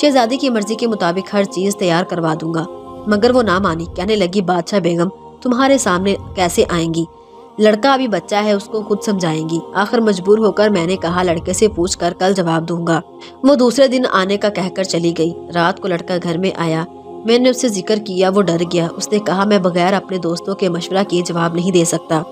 S1: शहजादी की मर्जी के मुताबिक हर चीज तैयार करवा दूंगा। मगर वो ना मानी। कहने लगी, बादशाह बेगम तुम्हारे सामने कैसे आएंगी? लड़का अभी बच्चा है, उसको खुद समझाएंगी। आखिर मजबूर होकर मैंने कहा, लड़के से पूछकर कल जवाब दूंगा। वो दूसरे दिन आने का कहकर चली गई। रात को लड़का घर में आया। मैंने उससे जिक्र किया, वो डर गया। उसने कहा, मैं बगैर अपने दोस्तों के मशवरा किए जवाब नहीं दे सकता।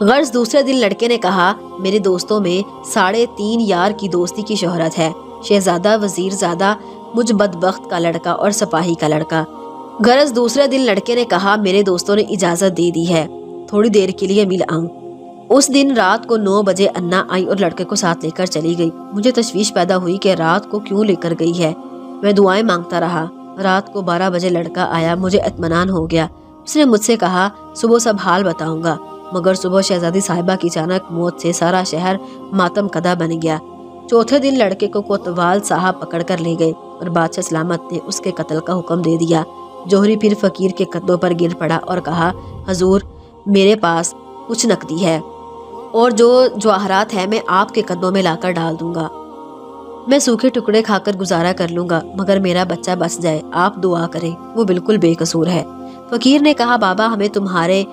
S1: गर्ज दूसरे दिन लड़के ने कहा, मेरे दोस्तों में 3.5 यार की दोस्ती की शोहरत है। शहजादा, वजीरजादा, मुझ बदबख्त का लड़का और सिपाही का लड़का। गर्ज दूसरे दिन लड़के ने कहा, मेरे दोस्तों ने इजाजत दे दी है, थोड़ी देर के लिए मिल आऊं। उस दिन रात को 9 बजे अन्ना आई और लड़के को साथ लेकर चली गई। मुझे तशवीश पैदा हुई कि रात को क्यों लेकर गई है। मैं दुआएं मांगता रहा। रात को 12 बजे लड़का आया। मुझे इत्मीनान हो गया। उसने मुझसे कहा, सुबह सब हाल बताऊंगा। मगर सुबह शहजादी साहिबा की अचानक मौत से सारा शहर मातम कदा बन गया। चौथे दिन लड़के को कोतवाल साहब पकड़ कर ले गए اور بادشاہ سلامت نے اس کے قتل کا حکم دے دیا۔ جوہری پھر فقیر کے قدموں پر گر پڑا اور کہا، حضور میرے پاس کچھ نقدی ہے اور جو جواہرات ہیں میں آپ کے قدموں میں لا کر ڈال دوں گا، میں سوکھے ٹکڑے کھا کر گزارا کر لوں گا، مگر میرا بچہ بچ جائے، آپ دعا کریں، وہ بالکل بے قصور ہے۔ فقیر نے کہا، بابا ہمیں تمہارے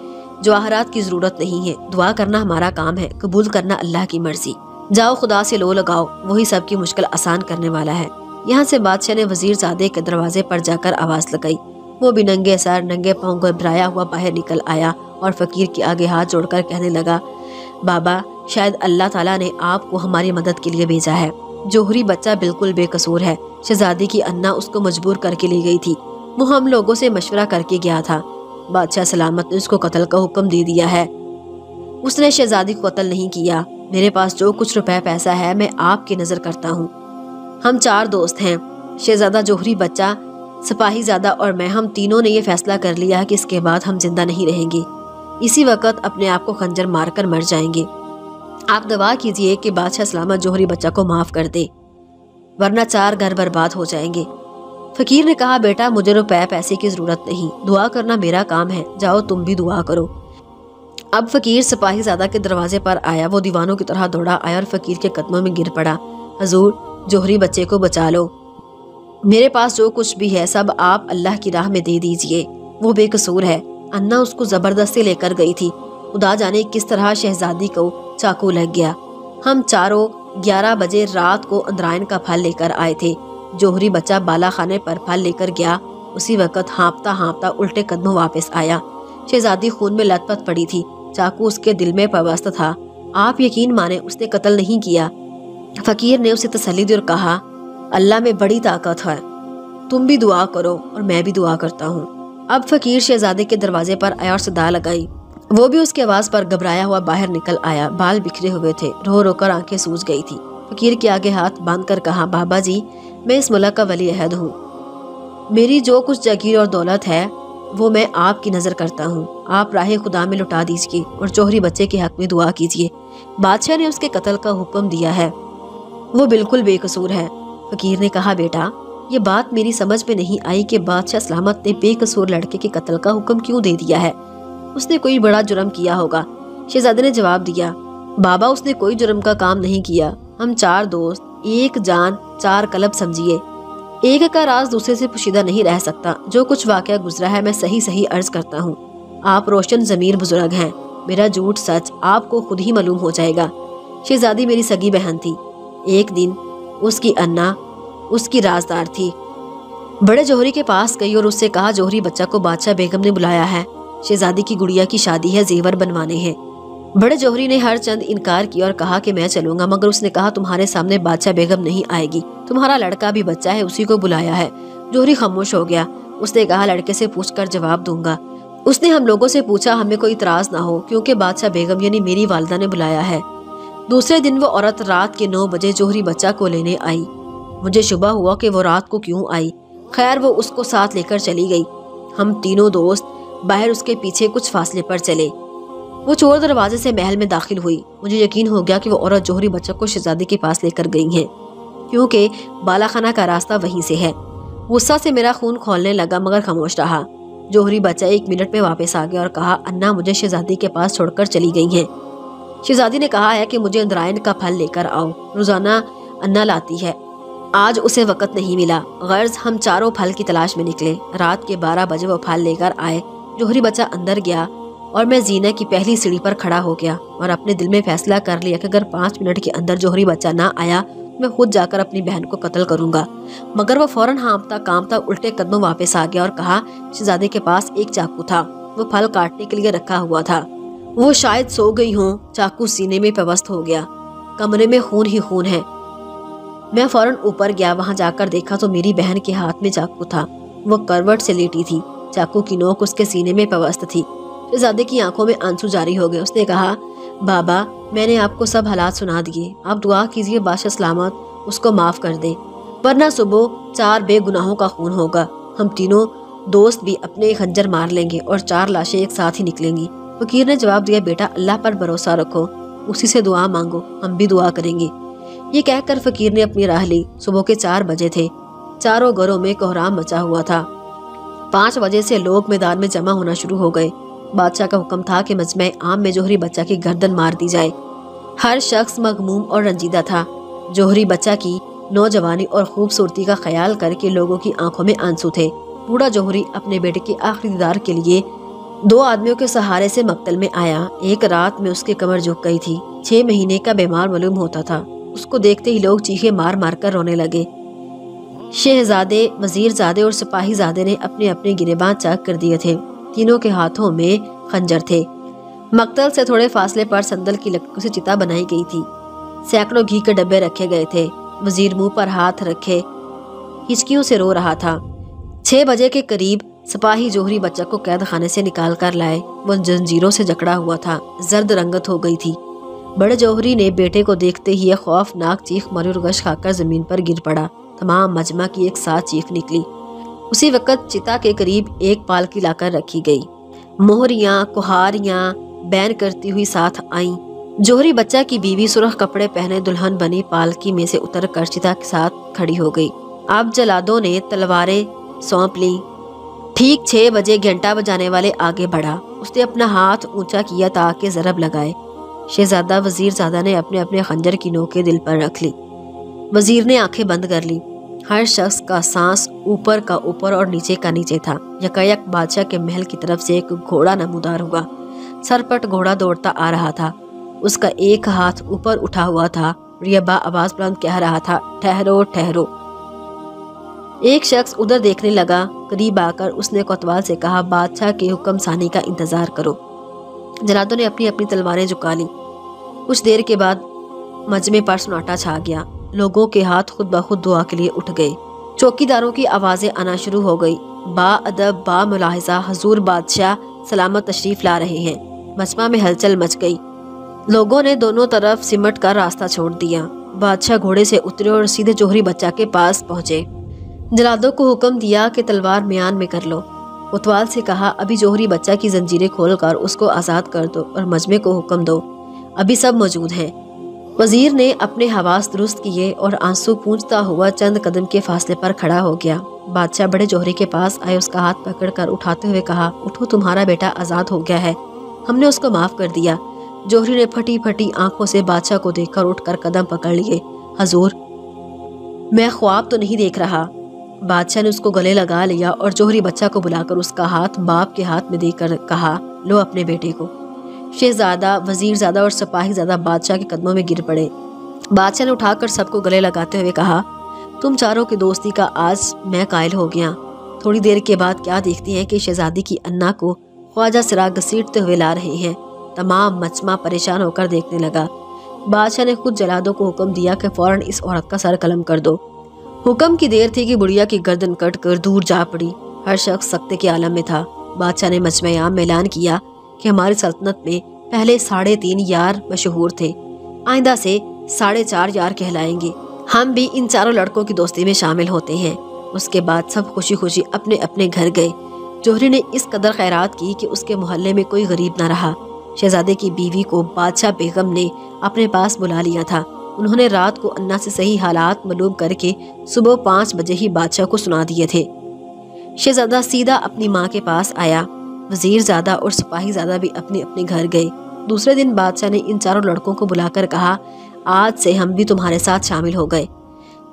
S1: جواہرات کی ضرورت نہیں ہے، دعا کرنا ہمارا کام ہے، قبول کرنا اللہ کی مرضی، جاؤ خدا سے لو لگاؤ، وہی سب کی مشکل آسان کرنے والا ہے۔ یہاں سے بادشاہ نے وزیر زادے کے دروازے پر جا کر آواز لگائی۔ وہ بھی ننگے سر ننگے پاؤں گھبرایا ہوا باہر نکل آیا اور فقیر کے آگے ہاتھ جوڑ کر کہنے لگا، بابا شاید اللہ تعالیٰ نے آپ کو ہماری مدد کے لیے بھیجا ہے، جوہری بچہ بالکل بے قصور ہے، شہزادی کی انا اس کو مجبور کر کے لے گئی تھی، وہ ہم لوگوں سے مشورہ کر کے گیا تھا، بادشاہ سلامت نے اس کو قتل کا حکم دے دیا ہے، اس نے شہزادی کو قتل نہیں کیا، میرے پاس جو کچھ روپے پیسہ ہے میں آپ کی نظر کرتا ہوں، ہم 4 دوست ہیں، شہزادہ جوہری بچہ، سپاہی زادہ اور میں، ہم تینوں نے یہ فیصلہ کر لیا کہ اس کے بعد ہم زندہ نہیں رہیں گے، اسی وقت اپنے آپ کو خنجر مار کر مر جائیں گے، آپ دعا کیجئے کہ بادشاہ سلامت جوہری بچہ کو معاف کر دے، ورنہ 4 گھر برباد ہو جائیں گے۔ فقیر نے کہا، بیٹا مجھے روپے پیسے کی ضرورت نہیں، دعا کرنا میرا کام ہے، جاؤ تم بھی دعا کرو۔ اب فقیر سپاہی زادہ کے دروازے پر آیا، وہ دیوانوں کی طرح دوڑا آیا اور فقیر کے قدموں میں گر پڑا، حضور جوہری بچے کو بچا لو، میرے پاس جو کچھ بھی ہے سب آپ اللہ کی راہ میں دے دیجئے، وہ بے قصور ہے، انا اس کو زبردستی لے کر گئی تھی، خدا جانے کس طرح شہزادی کو چاقو لگ گیا، ہم چاروں 11 بجے رات کو اندرائن کا پھل لے کر آئے تھے، جوہری بچہ بالا خانے پر پھل لے کر گیا، اسی وقت ہانپتا ہانپتا الٹے قدموں واپس آیا، شہزادی خون میں لت پت پڑی تھی، چاقو اس کے دل میں پیوست تھا، آپ یقین مانیں اس نے قتل نہیں کیا۔ فقیر نے اسے تسلی دی اور کہا، اللہ میں بڑی طاقت ہے، تم بھی دعا کرو اور میں بھی دعا کرتا ہوں۔ اب فقیر شہزادے کے دروازے پر آیا اور صدا لگائی، وہ بھی اس کے آواز پر گھبرایا ہوا باہر نکل آیا، بال بکھرے ہوئے تھے، رو رو کر آنکھیں سوج گئی تھی، فقیر کے آگے ہاتھ باندھ کر کہا، بابا جی میں اس ملک کا ولی عہد ہوں، میری جو کچھ جاگیر اور دولت ہے وہ میں آپ کی نظر کرتا ہوں، آپ راہ خدا میں لٹا دیجیے اور جوہری بچے کے حق میں دعا کیجیے، بادشاہ نے اس کے قتل کا حکم دیا ہے، وہ بالکل بے قصور ہے۔ فقیر نے کہا، بیٹا یہ بات میری سمجھ میں نہیں آئی کہ بادشاہ سلامت نے بے قصور لڑکے کے قتل کا حکم کیوں دے دیا ہے، اس نے کوئی بڑا جرم کیا ہوگا۔ شہزادے نے جواب دیا، بابا اس نے کوئی جرم کا کام نہیں کیا، ہم 4 دوست، ایک جان 4 قلب سمجھیے، ایک کا راز دوسرے سے پوشیدہ نہیں رہ سکتا، جو کچھ واقعہ گزرا ہے میں صحیح عرض کرتا ہوں، آپ روشن ضمیر بزرگ ہیں، میرا جھوٹ سچ آپ کو خود ہی معلوم ہو جائے گا۔ شہزادی میری سگی بہن تھی، ایک دن اس کی انا اس کی رازدار تھی، بڑے جوہری کے پاس گئی اور اس سے کہا، جوہری بچہ کو بادشاہ بیگم نے بلایا ہے، شہزادی کی گڑیا کی شادی ہے، زیور بنوانے ہیں۔ بڑے جوہری نے ہر چند انکار کیا اور کہا کہ میں چلوں گا، مگر اس نے کہا، تمہارے سامنے بادشاہ بیگم نہیں آئے گی، تمہارا لڑکا بھی بچہ ہے، اسی کو بلایا ہے۔ جوہری خاموش ہو گیا، اس نے کہا، لڑکے سے پوچھ کر جواب دوں گا۔ اس نے ہم لوگوں سے پوچھا، ہمیں کوئی اعتراض نہ ہو، کیونکہ بادشاہ بیگم یعنی میری والدہ نے بلایا ہے۔ دوسرے دن وہ عورت رات کے 9 بجے جوہری بچہ کو لینے آئی، مجھے شبہ ہوا کہ وہ رات کو کیوں آئی، خیر وہ اس کو ساتھ لے کر چلی گئی، ہم تینوں دوست باہر اس کے پیچھے کچھ فاصلے پر چلے، وہ چور دروازے سے محل میں داخل ہوئی، مجھے یقین ہو گیا کہ وہ عورت جوہری بچہ کو شہزادی کے پاس لے کر گئی ہیں، کیونکہ بالا خانہ کا راستہ وہیں سے ہے۔ غصہ سے میرا خون کھولنے لگا مگر خاموش رہا۔ جوہری بچہ 1 منٹ میں واپس آ گیا اور کہا، انا مجھے شہزادی کے پاس چھوڑ کر چلی گئی ہیں، شہزادی نے کہا ہے کہ مجھے اندرائن کا پھل لے کر آؤ، روزانہ انا لاتی ہے، آج اسے وقت نہیں ملا، غرض ہم چاروں پھل کی تلاش میں نکلے، رات کے 12 بجے وہ پھل لے کر آئے، جوہری بچہ اندر گیا اور میں زینہ کی پہلی سیڑھی پر کھڑا ہو گیا اور اپنے دل میں فیصلہ کر لیا کہ اگر 5 منٹ کے اندر جوہری بچہ نہ آیا میں خود جا کر اپنی بہن کو قتل کروں گا، مگر وہ فوراً ہانپتا کانپتا الٹے قدموں واپس آ گیا اور کہا، شہزادے کے پاس ایک چاقو تھا، وہ پھل کاٹنے کے لیے رکھا ہوا تھا، وہ شاید سو گئی ہوں، چاقو سینے میں پیوست ہو گیا، کمرے میں خون ہی خون ہے۔ میں فوراً اوپر گیا، وہاں جا کر دیکھا تو میری بہن کے ہاتھ میں چاقو تھا، وہ کروٹ سے لیٹی تھی، چاقو کی نوک اس کے سینے میں پیوست تھی۔ شہزادے کی آنکھوں میں آنسو جاری ہو گئے، اس نے کہا، بابا میں نے آپ کو سب حالات سنا دیے، آپ دعا کیجیے بادشاہ سلامت اس کو معاف کر دے، ورنہ صبح 4 بے گناہوں کا خون ہوگا، ہم تینوں دوست بھی اپنے خنجر مار لیں گے اور 4 لاشیں ایک ساتھ ہی نکلیں گی۔ فقیر نے جواب دیا، بیٹا اللہ پر بھروسہ رکھو، اسی سے دعا مانگو، ہم بھی دعا کریں گے۔ یہ کہہ کر فقیر نے اپنی راہ لی۔ صبح کے 4 بجے تھے، चारों घरों में कोहराम मचा हुआ था। 5 बजे से लोग मैदान में जमा होना शुरू हो गए। बादशाह का हुक्म था कि मजमे आम में जौहरी बच्चा की गर्दन मार दी जाए। हर शख्स मगमूम और रंजीदा था। जौहरी बच्चा की नौजवानी और खूबसूरती का ख्याल करके लोगों की आंखों में आंसू थे। बूढ़ा जौहरी अपने बेटे के आखिरी दीदार के लिए 2 आदमियों के सहारे से मक्तल में आया। एक रात में उसकी कमर झुक गई थी। 6 महीने का बीमार मालूम होता था। उसको देखते ही लोग चीखे मार मार कर रोने लगे। शहजादे, वजीरजादे और सिपाहीजादे ने अपने अपने गिरेबान चाक कर दिए थे। तीनों के हाथों में खंजर थे। मक्तल से थोड़े फासले पर संदल की लकड़ों से चिता बनाई गई थी। सैकड़ों घी के डब्बे रखे गए थे। वजीर मुंह पर हाथ रखे हिचकियों से रो रहा था। 6 बजे के करीब सिपाही जौहरी बच्चा को कैद खाने से निकाल कर लाए। वो जंजीरों से जकड़ा हुआ था, जर्द रंगत हो गई थी। बड़े जौहरी ने बेटे को देखते ही खौफनाक चीख मारी और गश खाकर जमीन पर गिर पड़ा। तमाम मजमा की एक साथ चीख निकली। उसी वक्त चिता के करीब एक पालकी लाकर रखी गई। मोहरियां, कुहारियां बैन करती हुई साथ आईं। जौहरी बच्चा की बीवी सुर्ख कपड़े पहने दुल्हन बनी पालकी में से उतर कर चिता के साथ खड़ी हो गई। अब जलादों ने तलवारें सौंप ली। ठीक 6 बजे घंटा बजाने वाले आगे बढ़ा। उसने अपना हाथ ऊंचा किया ताकि जरब लगाए। शहजादा वजीरजादा ने अपने अपने खंजर की नोकें दिल पर रख ली। वजीर ने आंखें बंद कर ली। हर शख्स का सांस ऊपर का ऊपर और नीचे का नीचे था। यकायक बादशाह के महल की तरफ से एक घोड़ा नमूदार हुआ। सरपट घोड़ा दौड़ता आ रहा था। उसका एक हाथ ऊपर उठा हुआ था। रियबा आवाज बुलंद कह रहा था, ठहरो ठहरो। एक शख्स उधर देखने लगा। करीब आकर उसने कोतवाल से कहा, बादशाह के हुक्म सानी का इंतजार करो। जलादों ने अपनी अपनी तलवारें झुका ली। कुछ देर के बाद मजमे पर सन्नाटा छा गया। लोगों के हाथ खुद ब खुद दुआ के लिए उठ गए। चौकीदारों की आवाजें आना शुरू हो गई। बा अदब बा मुलाहिजा हजूर बादशाह सलामत तशरीफ ला रहे हैं। मजमा में हलचल मच गई। लोगों ने दोनों तरफ सिमट कर रास्ता छोड़ दिया। बादशाह घोड़े से उतरे और सीधे जौहरी बच्चा के पास पहुंचे। जलादों को हुक्म दिया कि तलवार म्यान में कर लो। कोतवाल से कहा, अभी जौहरी बच्चा की जंजीरें खोलकर उसको आज़ाद कर दो और मजमे को हुक्म दो, अभी सब मौजूद हैं। वजीर ने अपने हवास दुरुस्त किए और आंसू पूंछता हुआ चंद कदम के फासले पर खड़ा हो गया। बादशाह बड़े जौहरी के पास आए। उसका हाथ पकड़कर उठाते हुए कहा, उठो, तुम्हारा बेटा आज़ाद हो गया है, हमने उसको माफ़ कर दिया। जौहरी ने फटी फटी आंखों से बादशाह को देखकर उठकर कदम पकड़ लिए। हजूर, मैं ख्वाब तो नहीं देख रहा। बादशाह ने उसको गले लगा लिया और जौहरी बच्चा को बुलाकर उसका हाथ बाप के हाथ में देकर कहा, लो अपने बेटे को। शहजादा, वजीरजादा और सिपाहीजादा बादशाह के कदमों में गिर पड़े। बादशाह ने उठाकर सबको गले लगाते हुए कहा, तुम चारों की दोस्ती का आज मैं कायल हो गया। थोड़ी देर के बाद क्या देखती हैं कि शहजादी की अन्ना को ख्वाजा सिराग घसीटते हुए ला रहे हैं। तमाम मजमा परेशान होकर देखने लगा। बादशाह ने खुद जलादों को हुक्म दिया कि फौरन इस औरत का सर कलम कर दो। हुक्म की देर थी कि बुढ़िया की गर्दन कट कर दूर जा पड़ी। हर शख्स सख्ते के आलम में था। बादशाह ने मजमे आम में ऐलान किया कि हमारी सल्तनत में पहले 3.5 यार मशहूर थे, आइंदा से 4.5 यार कहलाएंगे। हम भी इन चारों लड़कों की दोस्ती में शामिल होते हैं। उसके बाद सब खुशी खुशी अपने अपने घर गए। जौहरी ने इस कदर खैरात की कि उसके मोहल्ले में कोई गरीब न रहा। शहजादे की बीवी को बादशाह बेगम ने अपने पास बुला लिया था। उन्होंने रात को अन्ना से सही हालात मालूम करके सुबह 5 बजे ही बादशाह को सुना दिए थे। शहजादा सीधा अपनी माँ के पास आया। वजीरजादा और सिपाहीजादा भी अपने अपने घर गए। दूसरे दिन बादशाह ने इन चारों लड़कों को बुलाकर कहा, आज से हम भी तुम्हारे साथ शामिल हो गए।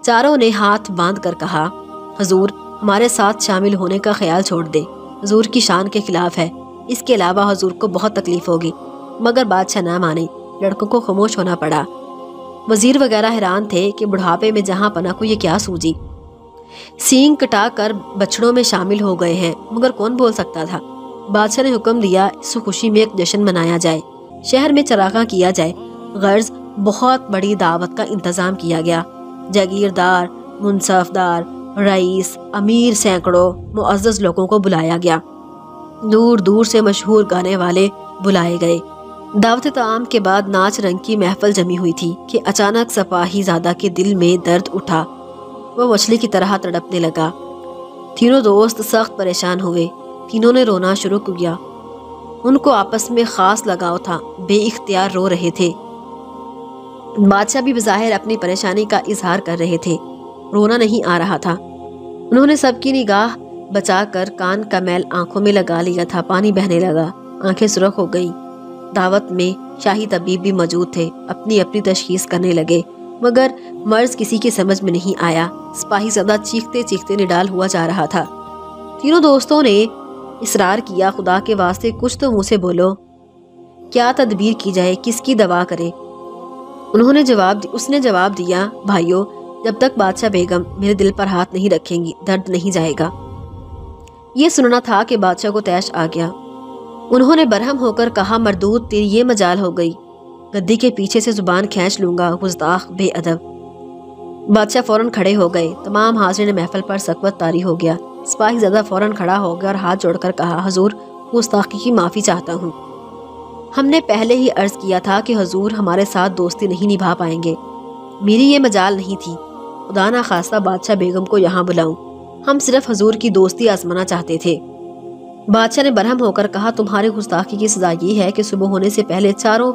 S1: चारों ने हाथ बांध कर कहा, हजूर, हमारे साथ शामिल होने का ख्याल छोड़ दे, हजूर की शान के खिलाफ है। इसके अलावा हजूर को बहुत तकलीफ होगी। मगर बादशाह ना माने। लड़कों को खामोश होना पड़ा। वजीर वगैरह हैरान थे कि बुढ़ापे में जहां पना को ये क्या सूझी। सींग कटा कर बछड़ों में शामिल हो गए हैं, मगर कौन बोल सकता था। बादशाह ने हुक्म दिया, इस खुशी में एक जश्न मनाया जाए, शहर में चरागा किया जाए। गर्ज बहुत बड़ी दावत का इंतजाम किया गया। जागीरदार, मुंसफदार, रईस, अमीर, सैकड़ों मुअज़्ज़ज़ लोगों को बुलाया गया। दूर दूर से मशहूर गाने वाले बुलाए गए। दावत ताम के बाद नाच रंग की महफिल जमी हुई थी कि अचानक सिपाहीजादा के दिल में दर्द उठा। वह मछली की तरह तड़पने लगा। तीनों दोस्त सख्त परेशान हुए। तीनों ने रोना शुरू किया। उनको आपस में खास लगाव था, बेइख्तियार रो रहे थे। बादशाह भी बज़ाहिर अपनी परेशानी का इजहार कर रहे थे। रोना नहीं आ रहा था। انہوں نے سب کی نگاہ بچا کر کان کا میل آنکھوں میں لگا لیا تھا۔ پانی بہنے لگا، آنکھیں سرخ ہو گئی۔ دعوت میں شاہی طبیب بھی موجود تھے، اپنی اپنی تشخیص کرنے لگے، مگر مرض کسی کی سمجھ میں نہیں آیا۔ سپاہی زدہ چیختے چیختے نڈال ہوا جا رہا تھا۔ تینوں دوستوں نے اصرار کیا، خدا کے واسطے کچھ تو منہ سے بولو، کیا تدبیر کی جائے، کس کی دوا کرے؟ اس نے جواب دیا، بھائیو، جب تک بادشاہ بیگم میرے دل پر ہاتھ نہیں رکھیں گی درد نہیں جائے گا۔ یہ سننا تھا کہ بادشاہ کو طیش آ گیا۔ انہوں نے برہم ہو کر کہا، مردود، تیری یہ مجال ہو گئی، گدی کے پیچھے سے زبان کھینچ لوں گا، گستاخ، بے ادب۔ بادشاہ فوراً کھڑے ہو گئے۔ تمام حاضرین محفل پر سکوت طاری ہو گیا۔ سپاہی زدہ فوراً کھڑا ہو گیا اور ہاتھ جوڑ کر کہا، حضور، گستاخی کی معافی چاہتا ہوں۔ ہم نے پہلے ہی عرض کیا تھا کہ حضور ہمارے ساتھ دوستی نہیں نبھا پائیں گے، میری یہ مجال نہیں تھی۔ خدا نہ خواستہ بادشاہ بیگم کو یہاں بلاؤں، ہم صرف حضور کی دوستی آزمانا چاہتے تھے۔ بادشاہ نے برہم ہو کر کہا، تمہاری گستاخی کی سزا یہ ہے کہ صبح ہونے سے پہلے چاروں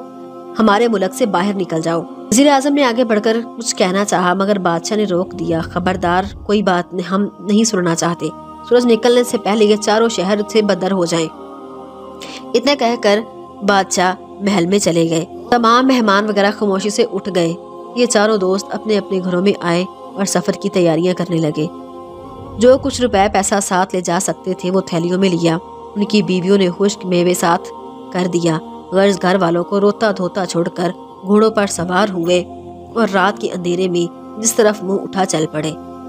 S1: ہمارے ملک سے باہر نکل جاؤ۔ وزیر اعظم نے آگے بڑھ کر کچھ کہنا چاہا، مگر بادشاہ نے روک دیا۔ خبردار، کوئی بات ہم نہیں سننا چاہتے، سورج نکلنے سے پہلے یہ چاروں شہر سے بدر ہو جائیں۔ اتنا کہہ کر بادشاہ محل میں چلے گئے۔ تمام مہمان وغیرہ خاموشی سے اٹھ گئے۔ یہ چاروں دوست اپنے اپنے گھروں میں آئے اور سفر کی تیاریاں کرنے لگے۔ جو کچھ روپے پیسہ ساتھ لے جا سکتے تھے وہ تھیلیوں میں لیا۔ ان کی بیویوں نے خشک میوے ساتھ کر دیا۔ غرض گھر والوں کو روتا دھوتا چھوڑ کر گھوڑوں پر سوار ہوئے اور رات کے اندھیرے میں جس طرف منہ اٹھا چل پڑے۔